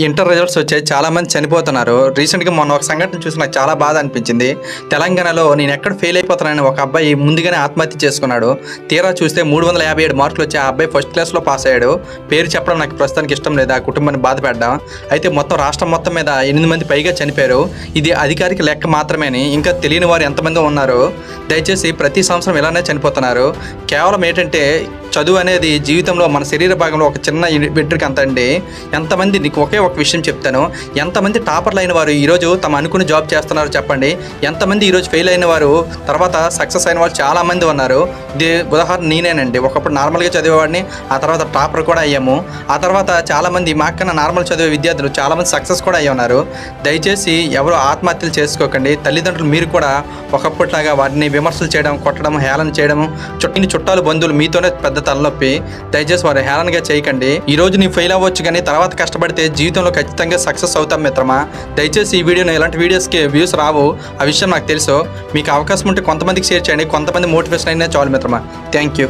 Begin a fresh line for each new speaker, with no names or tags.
Inter results వచ్చాయి. చాలామంది చనిపోతున్నారు. రీసెంట్గా మొన్న ఒక సంఘటన చూసి నాకు చాలా బాధ అనిపించింది. తెలంగాణలో నేను ఎక్కడ ఫెయిల్ అయిపోతున్నానని ఒక అబ్బాయి ముందుగానే ఆత్మహత్య చేసుకున్నాడు. తీరా చూస్తే 357 మార్కులు వచ్చి ఆ అబ్బాయి ఫస్ట్ క్లాస్లో పాస్ అయ్యాడు. పేరు చెప్పడం నాకు ప్రస్తుతానికి ఇష్టం లేదు, ఆ కుటుంబాన్ని బాధ పెట్టడం. అయితే మొత్తం రాష్ట్రం మొత్తం మీద 8 మంది పైగా చనిపోయారు. ఇది అధికారిక లెక్క మాత్రమేని, ఇంకా తెలియని వారు ఎంతమంది ఉన్నారు. దయచేసి ప్రతి సంవత్సరం ఇలానే చనిపోతున్నారు. కేవలం ఏంటంటే చదువు అనేది జీవితంలో మన శరీర భాగంలో ఒక చిన్న వెంట్రుక అంత అండి. ఎంతమంది, నీకు ఒకే ఒక విషయం చెప్తాను, ఎంతమంది టాపర్లు అయిన వారు ఈరోజు తమ అనుకుని జాబ్ చేస్తున్నారు చెప్పండి. ఎంతమంది ఈరోజు ఫెయిల్ అయిన వారు తర్వాత సక్సెస్ అయిన వాళ్ళు చాలామంది ఉన్నారు. ఇది ఉదాహరణ నేనేనండి. ఒకప్పుడు నార్మల్గా చదివేవాడిని, ఆ తర్వాత టాపర్ కూడా అయ్యాము. ఆ తర్వాత చాలామంది మాకన్నా నార్మల్ చదివే విద్యార్థులు చాలామంది సక్సెస్ కూడా అయ్యి ఉన్నారు. దయచేసి ఎవరు ఆత్మహత్యలు చేసుకోకండి. తల్లిదండ్రులు మీరు కూడా ఒకప్పటిలాగా వాటిని విమర్శలు చేయడం, కొట్టడం, హేళన చేయడం, చుట్టాలు బంధువులు మీతోనే పెద్ద తలనొప్పి. దయచేసి వారు హేళనగా చేయకండి. ఈ రోజు నీ ఫెయిల్ అవ్వచ్చు, కానీ తర్వాత కష్టపడితే జీవితంలో ఖచ్చితంగా సక్సెస్ అవుతాం మిత్రమా. దయచేసి ఈ వీడియోని ఇలాంటి వీడియోస్కి వ్యూస్ రావు, ఆ విషయం నాకు తెలుసు. మీకు అవకాశం ఉంటే కొంతమందికి షేర్ చేయండి. కొంతమంది మోటివేషన్ అయినా చాలు మిత్రమా. Thank you.